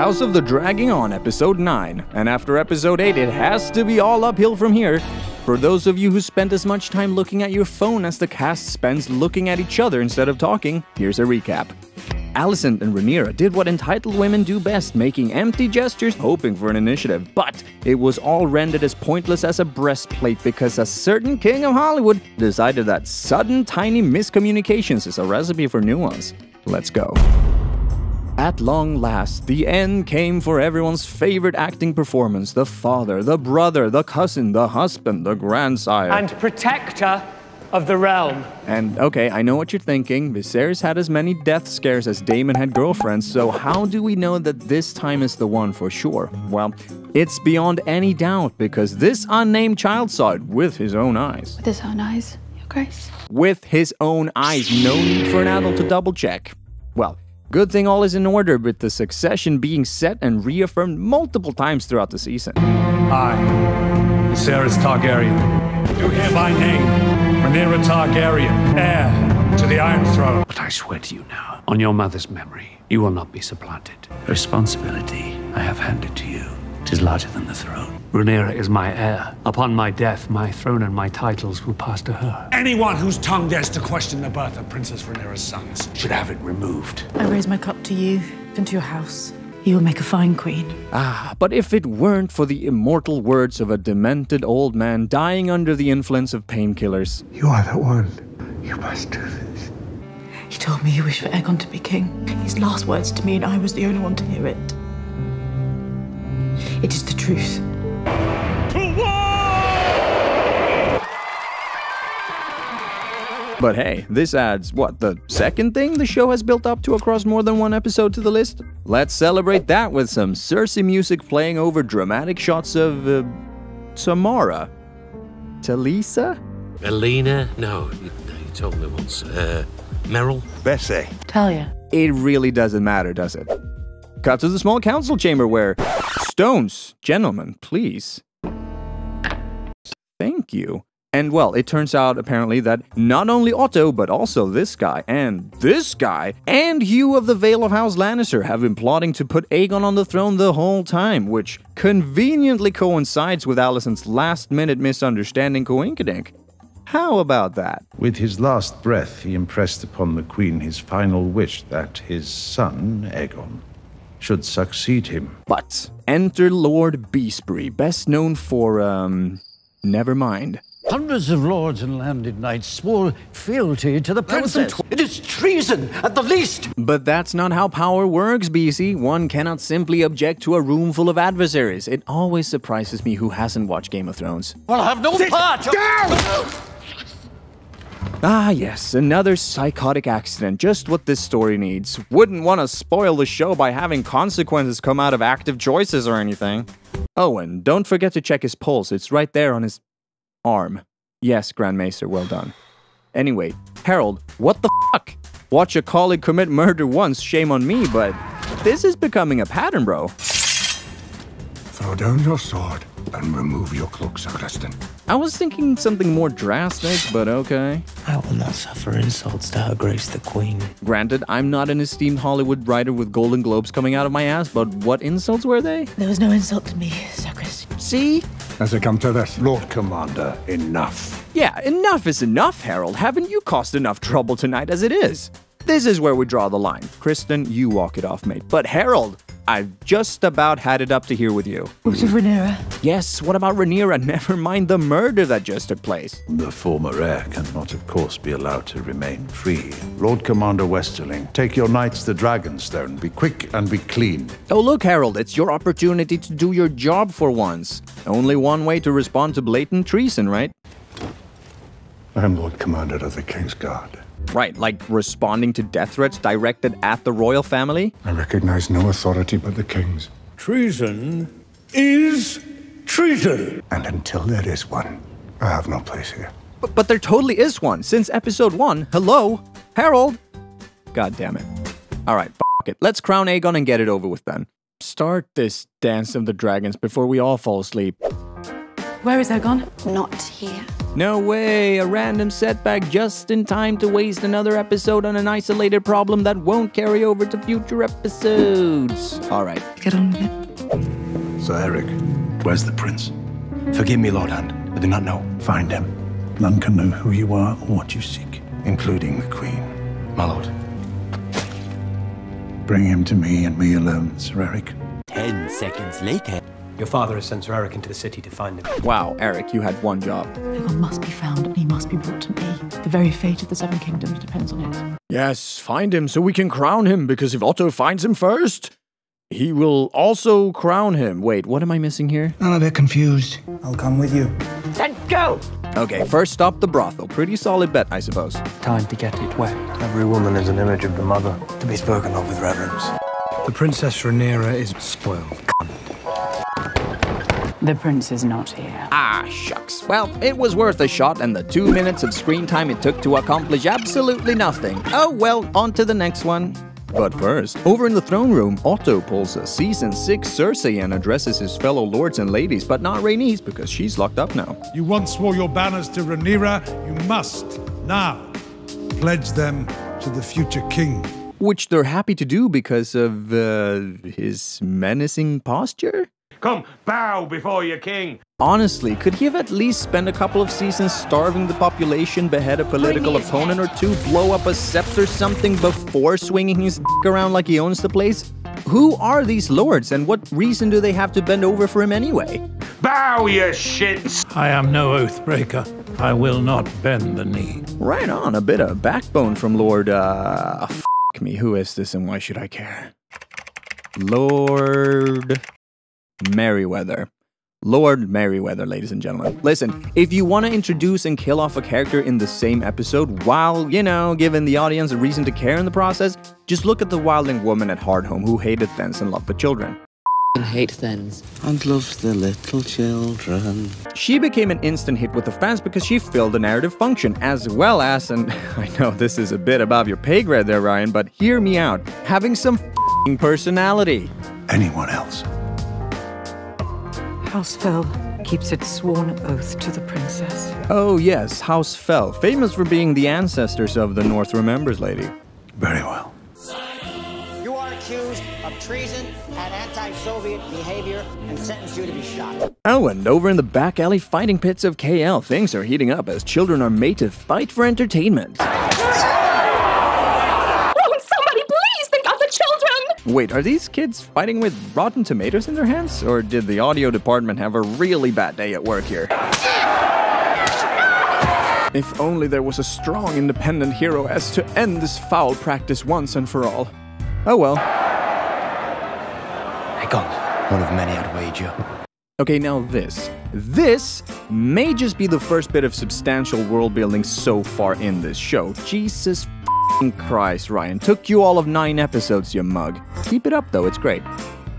House of the Dragging On, Episode 9. And after Episode 8, it has to be all uphill from here. For those of you who spent as much time looking at your phone as the cast spends looking at each other instead of talking, here's a recap. Alicent and Rhaenyra did what entitled women do best, making empty gestures, hoping for an initiative. But it was all rendered as pointless as a breastplate because a certain king of Hollywood decided that sudden tiny miscommunications is a recipe for nuance. Let's go. At long last, the end came for everyone's favorite acting performance. The father, the brother, the cousin, the husband, the grandsire. And protector of the realm. And okay, I know what you're thinking. Viserys had as many death scares as Daemon had girlfriends, so how do we know that this time is the one for sure? Well, it's beyond any doubt because this unnamed child saw it with his own eyes. With his own eyes, Your Grace? With his own eyes, no need for an adult to double check. Well, good thing all is in order with the succession being set and reaffirmed multiple times throughout the season. I, Viserys Targaryen, do hereby name Rhaenyra Targaryen, heir to the Iron Throne. But I swear to you now, on your mother's memory, you will not be supplanted. The responsibility I have handed to you, 'tis larger than the throne. Rhaenyra is my heir. Upon my death, my throne and my titles will pass to her. Anyone whose tongue dares to question the birth of Princess Rhaenyra's sons should have it removed. I raise my cup to you and to your house. You will make a fine queen. But if it weren't for the immortal words of a demented old man dying under the influence of painkillers. You are the one. You must do this. He told me he wished for Aegon to be king. His last words to me, and I was the only one to hear it. It is the truth. But hey, this adds, what, the second thing the show has built up to across more than one episode to the list? Let's celebrate that with some Cersei music playing over dramatic shots of, Samara. Talisa? Elena? No, you told me once. Meryl? Bessie. Talia. It really doesn't matter, does it? Cut to the small council chamber where... Stones, gentlemen, please. Thank you. And well, it turns out apparently that not only Otto, but also this guy, and Hugh of the Vale of House Lannister have been plotting to put Aegon on the throne the whole time, which conveniently coincides with Alicent's last-minute misunderstanding coinkydink. How about that? With his last breath, he impressed upon the Queen his final wish that his son, Aegon, should succeed him. But enter Lord Beastbury, best known for, never mind. Hundreds of lords and landed knights swore fealty to the princess. It is treason, at the least! But that's not how power works, BC. One cannot simply object to a room full of adversaries. It always surprises me who hasn't watched Game of Thrones. Well, I have no part! Ah, yes, another psychotic accident. Just what this story needs. Wouldn't want to spoil the show by having consequences come out of active choices or anything. Oh, and don't forget to check his pulse. It's right there on his... arm. Yes, Grand Maester, well done. Anyway, Harold, what the fuck? Watch a colleague commit murder once, shame on me, but this is becoming a pattern, bro. Throw down your sword and remove your cloak, Sacristan. I was thinking something more drastic, but okay. I will not suffer insults to Her Grace the Queen. Granted, I'm not an esteemed Hollywood writer with Golden Globes coming out of my ass, but what insults were they? There was no insult to me, Sacristan. See? Has it come to this? Lord Commander, enough. Yeah, enough is enough, Harold. Haven't you caused enough trouble tonight as it is? This is where we draw the line. Kristen, you walk it off, mate. But Harold, I've just about had it up to here with you. What of Rhaenyra? Yes, what about Rhaenyra? Never mind the murder that just took place. The former heir cannot, of course, be allowed to remain free. Lord Commander Westerling, take your knights to Dragonstone. Be quick and be clean. Oh, look, Harold, it's your opportunity to do your job for once. Only one way to respond to blatant treason, right? I am Lord Commander of the King's Guard. Right, like responding to death threats directed at the royal family? I recognize no authority but the King's. Treason is treason. And until there is one, I have no place here. But there totally is one. Since episode 1, hello? Harold? God damn it. Alright, f*** it. Let's crown Aegon and get it over with then. Start this Dance of the Dragons before we all fall asleep. Where is Aegon? Not here. No way, a random setback just in time to waste another episode on an isolated problem that won't carry over to future episodes. Alright. Get on with it. Sir Eric, where's the prince? Forgive me, Lord Hand. I do not know. Find him. None can know who you are or what you seek, including the Queen. My lord. Bring him to me and me alone, Sir Eric. 10 seconds later. Your father has sent Sir Eric into the city to find him. Wow, Eric, you had one job. Aegon must be found and he must be brought to me. The very fate of the Seven Kingdoms depends on it. Yes, find him so we can crown him, because if Otto finds him first, he will also crown him. Wait, what am I missing here? I'm a bit confused. I'll come with you. Then go! Okay, first stop the brothel. Pretty solid bet, I suppose. Time to get it wet. Every woman is an image of the mother, to be spoken of with reverence. The Princess Rhaenyra is spoiled. The prince is not here. Ah, shucks. Well, it was worth a shot, and the 2 minutes of screen time it took to accomplish absolutely nothing. Oh well, on to the next one. But first, over in the throne room, Otto pulls a Season 6 Cersei and addresses his fellow lords and ladies, but not Rhaenys because she's locked up now. You once swore your banners to Rhaenyra, you must now pledge them to the future king. Which they're happy to do because of, his menacing posture? Come, bow before your king. Honestly, could he have at least spent a couple of seasons starving the population, behead a political opponent or two, blow up a scepter or something before swinging his dick around like he owns the place? Who are these lords and what reason do they have to bend over for him anyway? Bow, you shits! I am no oath breaker. I will not bend the knee. Right on, a bit of backbone from Lord, f*** me, who is this and why should I care? Lord Merryweather. Lord Merryweather, ladies and gentlemen. Listen, if you want to introduce and kill off a character in the same episode while, you know, giving the audience a reason to care in the process, just look at the wildling woman at Hardhome who hated Thens and loved the children. I hate Thens and loves the little children. She became an instant hit with the fans because she filled a narrative function, as well as, and I know this is a bit above your pay grade there, Ryan, but hear me out, having some f***ing personality. Anyone else? House Fell keeps its sworn oath to the princess. Oh yes, House Fell, famous for being the ancestors of the North Remembers lady. Very well. You are accused of treason and anti-Soviet behavior and sentenced you to be shot. Oh, and over in the back alley fighting pits of KL, things are heating up as children are made to fight for entertainment. Wait, are these kids fighting with rotten tomatoes in their hands? Or did the audio department have a really bad day at work here? If only there was a strong independent hero as to end this foul practice once and for all. Oh well. Aegon, one of many I'd wager. Okay, now this may just be the first bit of substantial world building so far in this show. Jesus Christ, Ryan. Took you all of 9 episodes, you mug. Keep it up, though. It's great.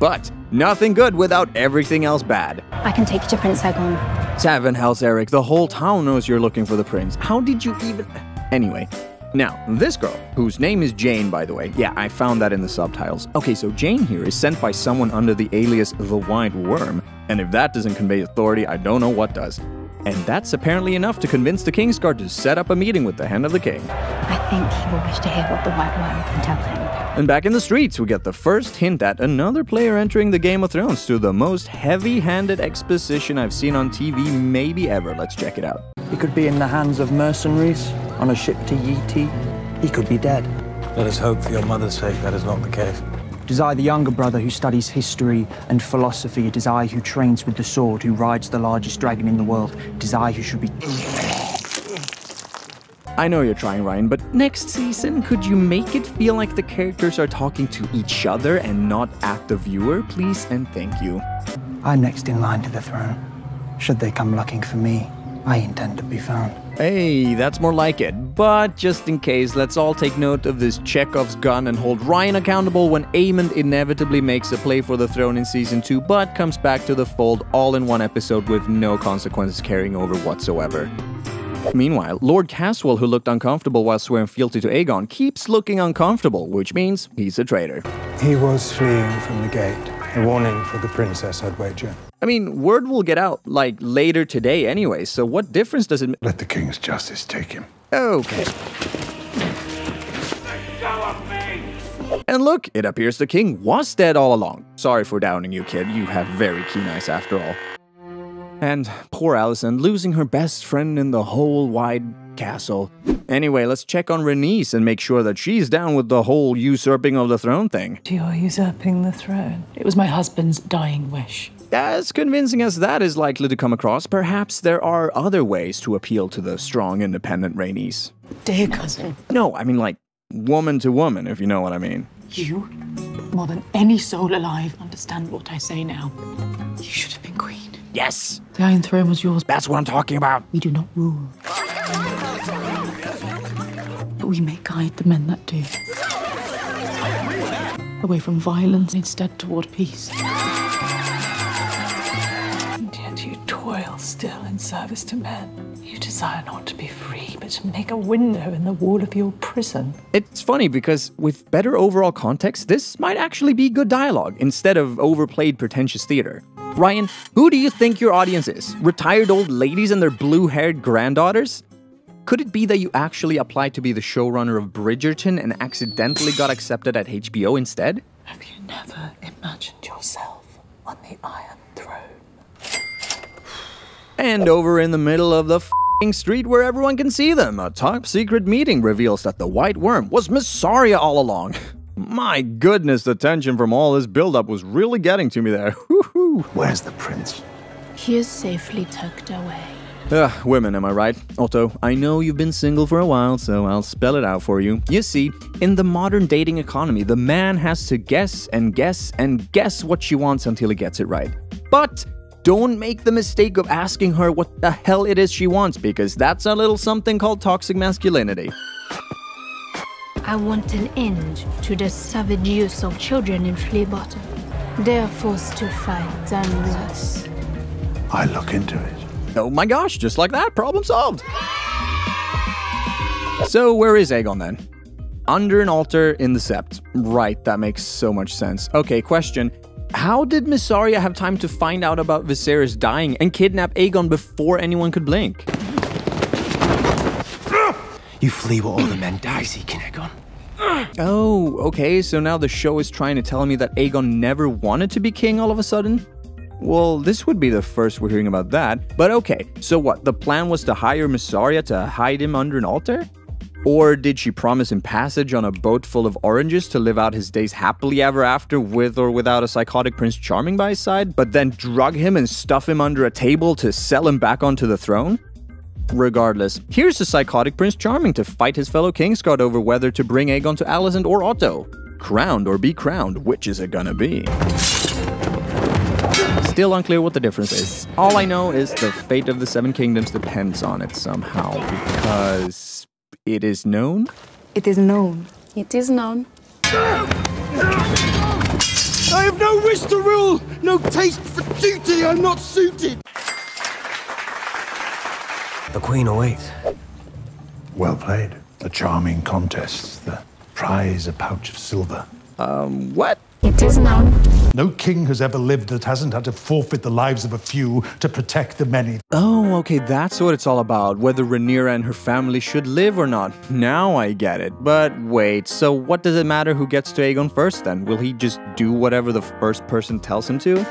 But nothing good without everything else bad. I can take you to Prince Haugen. 7 hells, Eric. The whole town knows you're looking for the prince. How did you even... Anyway. Now, this girl, whose name is Jane, by the way. Yeah, I found that in the subtitles. Okay, so Jane here is sent by someone under the alias The White Worm. And if that doesn't convey authority, I don't know what does. And that's apparently enough to convince the Kingsguard to set up a meeting with the Hand of the King. I think he will wish to hear what the White Worm can tell him. And back in the streets, we get the first hint at another player entering the Game of Thrones through the most heavy-handed exposition I've seen on TV maybe ever. Let's check it out. He could be in the hands of mercenaries, on a ship to Yiti. He could be dead. Let us hope for your mother's sake that is not the case. It is I, the younger brother, who studies history and philosophy. It is I who trains with the sword, who rides the largest dragon in the world. It is I who should be... I know you're trying, Ryan, but next season, could you make it feel like the characters are talking to each other and not at the viewer, please and thank you? I'm next in line to the throne. Should they come looking for me, I intend to be found. Hey, that's more like it. But just in case, let's all take note of this Chekhov's gun and hold Ryan accountable when Aemond inevitably makes a play for the throne in Season 2, but comes back to the fold all in one episode with no consequences carrying over whatsoever. Meanwhile, Lord Caswell, who looked uncomfortable while swearing fealty to Aegon, keeps looking uncomfortable, which means he's a traitor. He was fleeing from the gate. A warning for the princess, I'd wager. I mean, word will get out, like, later today anyway, so what difference does it make? Let the king's justice take him. Okay. And look, it appears the king was dead all along. Sorry for downing you, kid. You have very keen eyes after all. And poor Alicent, losing her best friend in the whole wide castle. Anyway, let's check on Rhaenys and make sure that she's down with the whole usurping of the throne thing. You're usurping the throne. It was my husband's dying wish. As convincing as that is likely to come across, perhaps there are other ways to appeal to the strong, independent Rhaenys. Dear cousin. No, I mean like woman to woman, if you know what I mean. You, more than any soul alive, understand what I say now. You should have been queen. Yes! The Iron Throne was yours. That's what I'm talking about. We do not rule. But we may guide the men that do. Away from violence, instead toward peace. And yet you toil still in service to men. You desire not to be free, but to make a window in the wall of your prison. It's funny because with better overall context, this might actually be good dialogue instead of overplayed pretentious theater. Ryan, who do you think your audience is? Retired old ladies and their blue-haired granddaughters? Could it be that you actually applied to be the showrunner of Bridgerton and accidentally got accepted at HBO instead? Have you never imagined yourself on the Iron Throne? And over in the middle of the f***ing street where everyone can see them, a top-secret meeting reveals that the White Worm was Mysaria all along. My goodness, the tension from all this build-up was really getting to me there. Where's the prince? He is safely tucked away. Women, am I right? Otto, I know you've been single for a while, so I'll spell it out for you. You see, in the modern dating economy, the man has to guess and guess and guess what she wants until he gets it right. But don't make the mistake of asking her what the hell it is she wants, because that's a little something called toxic masculinity. I want an end to the savage use of children in Flea Bottom. They are forced to fight unless... I look into it. Oh my gosh, just like that, problem solved. So where is Aegon then? Under an altar in the Sept. Right, that makes so much sense. Okay, question. How did Mysaria have time to find out about Viserys dying and kidnap Aegon before anyone could blink? You flee while all the men die, seeking Aegon. Oh, okay, so now the show is trying to tell me that Aegon never wanted to be king all of a sudden? Well, this would be the first we're hearing about that. But okay, so what, the plan was to hire Mysaria to hide him under an altar? Or did she promise him passage on a boat full of oranges to live out his days happily ever after with or without a psychotic Prince Charming by his side, but then drug him and stuff him under a table to sell him back onto the throne? Regardless, here's the psychotic Prince Charming to fight his fellow Kingsguard over whether to bring Aegon to Alicent or Otto. Crowned or be crowned, which is it gonna be? Still unclear what the difference is. All I know is the fate of the Seven Kingdoms depends on it somehow, because it is known? It is known. It is known. I have no wish to rule, no taste for duty, I'm not suited. The Queen awaits. Well played. The charming contests, the prize a pouch of silver. What? It is known. No king has ever lived that hasn't had to forfeit the lives of a few to protect the many. Oh, okay, that's what it's all about, whether Rhaenyra and her family should live or not. Now I get it. But wait, so what does it matter who gets to Aegon first then? Will he just do whatever the first person tells him to?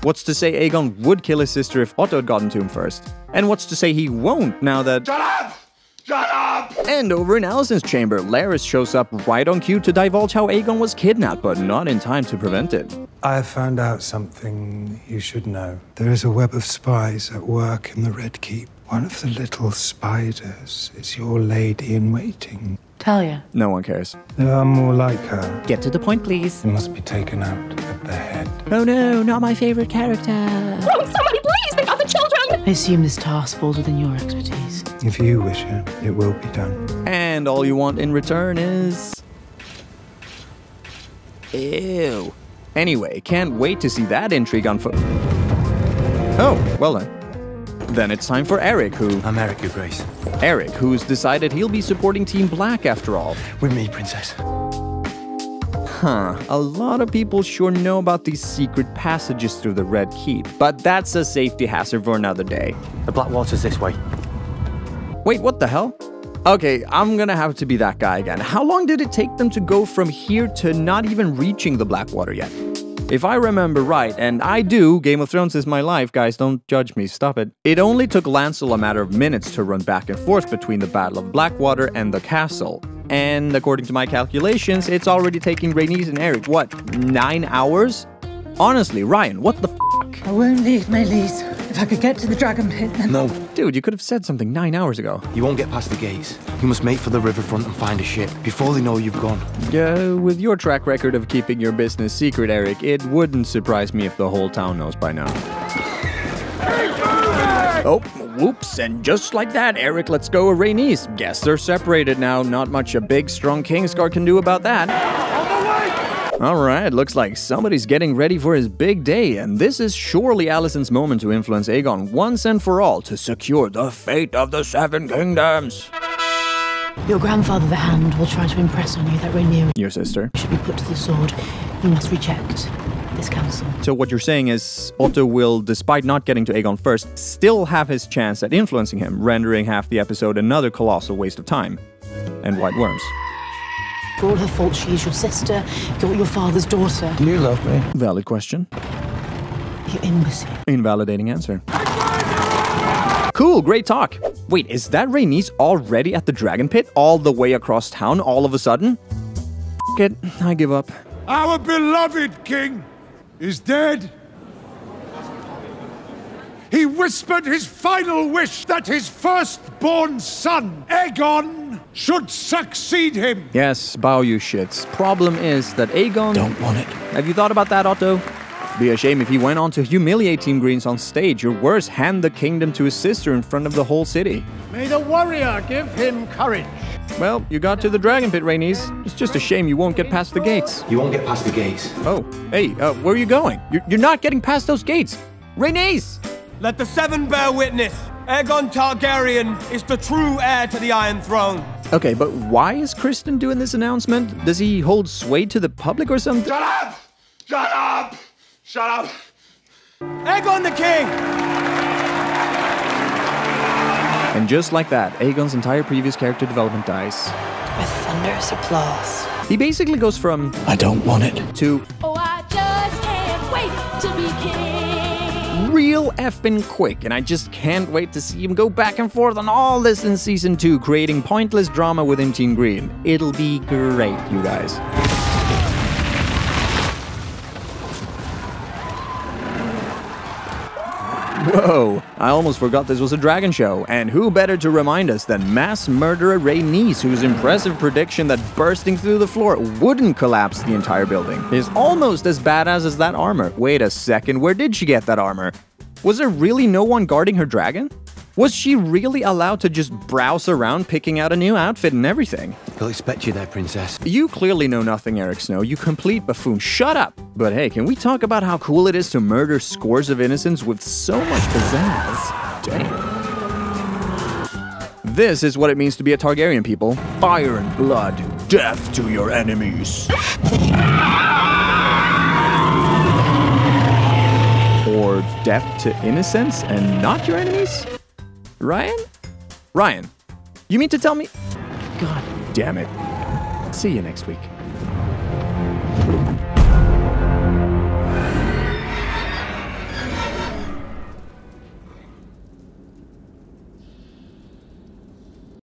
What's to say Aegon would kill his sister if Otto had gotten to him first? And what's to say he won't now that... Shut up! Shut up! And over in Alicent's chamber, Larys shows up right on cue to divulge how Aegon was kidnapped, but not in time to prevent it. I have found out something you should know. There is a web of spies at work in the Red Keep. One of the little spiders is your lady-in-waiting. Talia. No one cares. There are more like her. Get to the point, please. It must be taken out at the head. Oh no, not my favorite character. Oh, somebody please, they got the children! I assume this task falls within your expertise. If you wish it, it will be done. And all you want in return is... Ew. Anyway, can't wait to see that intrigue unfold. Oh, well then. Then it's time for Eric, who... I'm Eric, Your Grace. Eric, who's decided he'll be supporting Team Black after all. With me, Princess. A lot of people sure know about these secret passages through the Red Keep, but that's a safety hazard for another day. The Blackwater's this way. Wait, what the hell? Okay, I'm gonna have to be that guy again. How long did it take them to go from here to not even reaching the Blackwater yet? If I remember right, and I do, Game of Thrones is my life, guys, don't judge me, stop it. It only took Lancel a matter of minutes to run back and forth between the Battle of Blackwater and the castle. And according to my calculations, it's already taking Rhaenys and Eric, what, 9 hours? Honestly, Ryan, what the f***? I won't leave, Melees. If I could get to the dragon pit, then... No. Dude, you could have said something 9 hours ago. You won't get past the gates. You must make for the riverfront and find a ship before they know you've gone. Yeah, with your track record of keeping your business secret, Eric, it wouldn't surprise me if the whole town knows by now. Oh, whoops, and just like that, Eric lets go of Rhaenys. Guess they're separated now. Not much a big, strong Kingsguard can do about that. Alright, looks like somebody's getting ready for his big day, and this is surely Alicent's moment to influence Aegon once and for all to secure the fate of the Seven Kingdoms. Your grandfather, the Hand, will try to impress on you that Rhaenyra Your sister. should be put to the sword. You must reject this counsel. So what you're saying is Otto will, despite not getting to Aegon first, still have his chance at influencing him, rendering half the episode another colossal waste of time. And white worms. For all her faults, she is your sister. You're your father's daughter. Do you love me? Valid question. You imbecile. Invalidating answer. Cool, great talk. Wait, is that Rhaenys already at the dragon pit all the way across town all of a sudden? F it, I give up. Our beloved king is dead. He whispered his final wish that his firstborn son, Aegon, should succeed him. Yes, bow you shits. Problem is that Aegon... Don't want it. Have you thought about that, Otto? Be a shame if he went on to humiliate Team Greens on stage, or worse, hand the kingdom to his sister in front of the whole city. May the warrior give him courage. Well, you got to the dragon pit, Rhaenys. It's just a shame you won't get past the gates. You won't get past the gates. Oh, hey, where are you going? You're not getting past those gates. Rhaenys! Let the Seven bear witness. Aegon Targaryen is the true heir to the Iron Throne. Okay, but why is Kristen doing this announcement? Does he hold sway to the public or something? Shut up! Shut up! Shut up! Aegon the King! And just like that, Aegon's entire previous character development dies. With thunderous applause. He basically goes from I don't want it to Oh, I just can't wait to be king. Real effing quick, and I just can't wait to see him go back and forth on all this in Season 2, creating pointless drama within Team Green. It'll be great, you guys. Whoa, I almost forgot this was a dragon show, and who better to remind us than mass murderer Rhaenys, whose impressive prediction that bursting through the floor wouldn't collapse the entire building is almost as badass as that armor. Wait a second, where did she get that armor? Was there really no one guarding her dragon? Was she really allowed to just browse around picking out a new outfit and everything? They'll expect you there, princess. You clearly know nothing, Eric Snow, you complete buffoon. Shut up! But hey, can we talk about how cool it is to murder scores of innocents with so much pizzazz? Damn. This is what it means to be a Targaryen, people. Fire and blood, death to your enemies. Or death to innocents and not your enemies? Ryan? Ryan, you mean to tell me? God damn it. See you next week.